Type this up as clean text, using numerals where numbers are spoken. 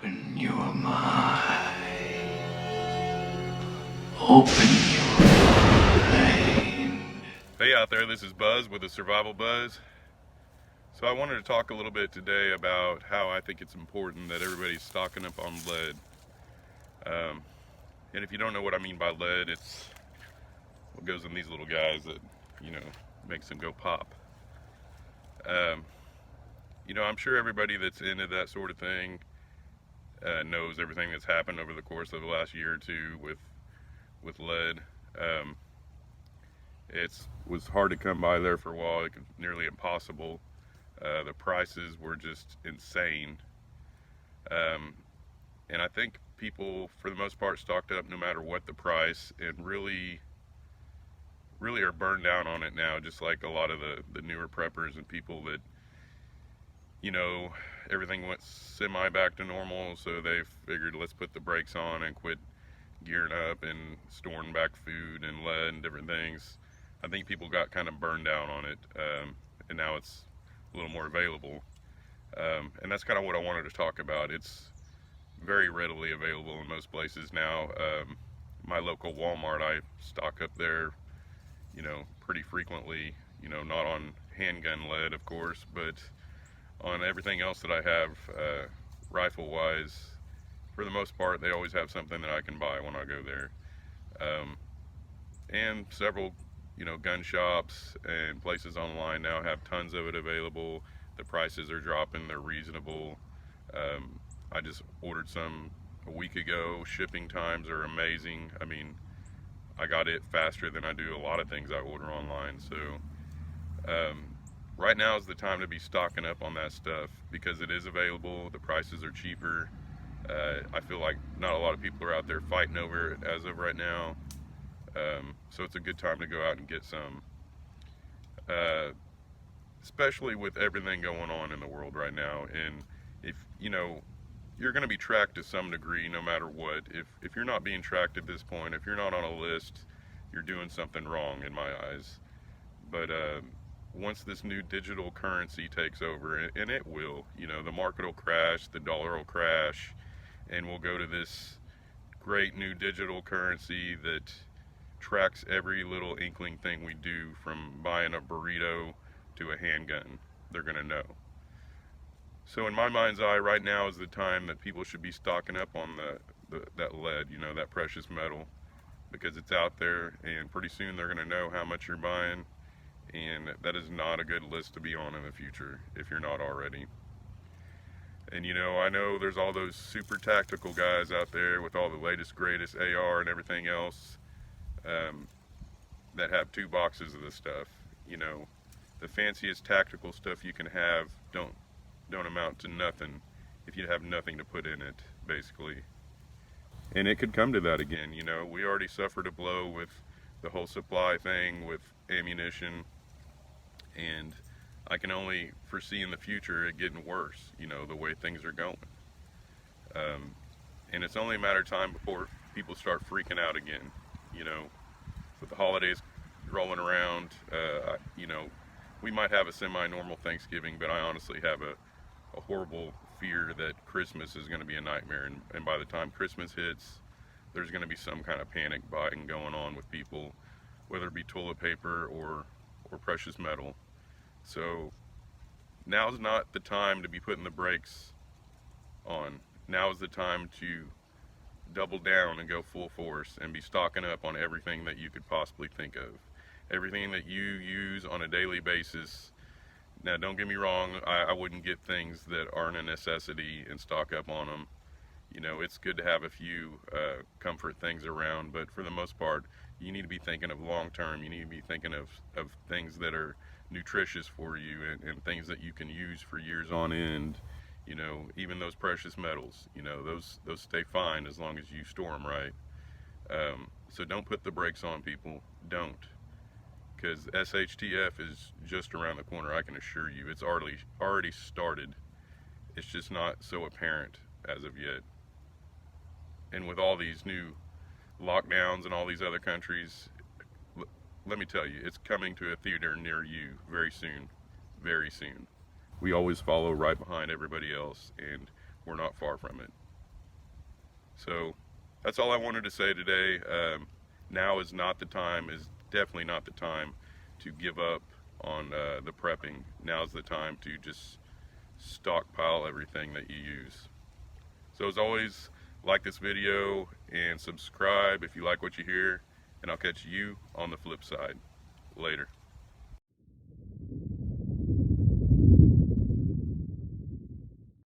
Open your mind. Open your mind. Hey out there, this is Buzz with TheSurvivalBuzz. So I wanted to talk a little bit today about how I think it's important that everybody's stocking up on lead. And if you don't know what I mean by lead, it's what goes in these little guys that, makes them go pop. I'm sure everybody that's into that sort of thing knows everything that's happened over the course of the last year or two with lead. It was hard to come by there for a while. It was nearly impossible. The prices were just insane. And I think people, for the most part, stocked up no matter what the price, and really are burned down on it now, just like a lot of the newer preppers and people that, everything went semi back to normal, so they figured let's put the brakes on and quit gearing up and storing back food and lead and different things. I think people got kind of burned down on it, and now it's a little more available. And that's kind of what I wanted to talk about. It's very readily available in most places now. My local Walmart, I stock up there, pretty frequently, not on handgun lead, of course, but on everything else that I have, rifle-wise. For the most part, they always have something that I can buy when I go there. And several, gun shops and places online now have tons of it available. The prices are dropping, they're reasonable. I just ordered some a week ago. Shipping times are amazing. I mean, I got it faster than I do a lot of things I order online. So right now is the time to be stocking up on that stuff because it is available. The prices are cheaper. I feel like not a lot of people are out there fighting over it as of right now. So it's a good time to go out and get some. Especially with everything going on in the world right now. And if, you're going to be tracked to some degree no matter what. If you're not being tracked at this point, if you're not on a list, you're doing something wrong in my eyes. But once this new digital currency takes over, and it will, the market will crash, the dollar will crash, and we'll go to this great new digital currency that tracks every little inkling thing we do, from buying a burrito to a handgun. They're going to know. So in my mind's eye, right now is the time that people should be stocking up on that lead, that precious metal, because it's out there, and pretty soon they're going to know how much you're buying, and that is not a good list to be on in the future if you're not already. And I know there's all those super tactical guys out there with all the latest, greatest AR and everything else that have 2 boxes of this stuff. The fanciest tactical stuff you can have don't amount to nothing if you have nothing to put in it, basically. And it could come to that again. We already suffered a blow with the whole supply thing with ammunition, and I can only foresee in the future it getting worse, the way things are going. And it's only a matter of time before people start freaking out again. With the holidays rolling around, we might have a semi-normal Thanksgiving, but I honestly have a horrible fear that Christmas is going to be a nightmare, and by the time Christmas hits, there's going to be some kind of panic buying going on with people, whether it be toilet paper or precious metal. So now's not the time to be putting the brakes on. Now is the time to double down and go full force and be stocking up on everything that you could possibly think of. Everything that you use on a daily basis. Now, don't get me wrong, I wouldn't get things that aren't a necessity and stock up on them. It's good to have a few comfort things around, but for the most part, you need to be thinking of long term. You need to be thinking of things that are nutritious for you, and things that you can use for years on end. Even those precious metals, those stay fine as long as you store them right. So don't put the brakes on, people. Don't. Because SHTF is just around the corner, I can assure you. It's already started. It's just not so apparent as of yet. And with all these new lockdowns in all these other countries, let me tell you, it's coming to a theater near you very soon. Very soon. We always follow right behind everybody else, and we're not far from it. So that's all I wanted to say today. Now is not the time, is definitely not the time to give up on the prepping. Now's the time to just stockpile everything that you use. So as always, like this video and subscribe if you like what you hear, and I'll catch you on the flip side. Later.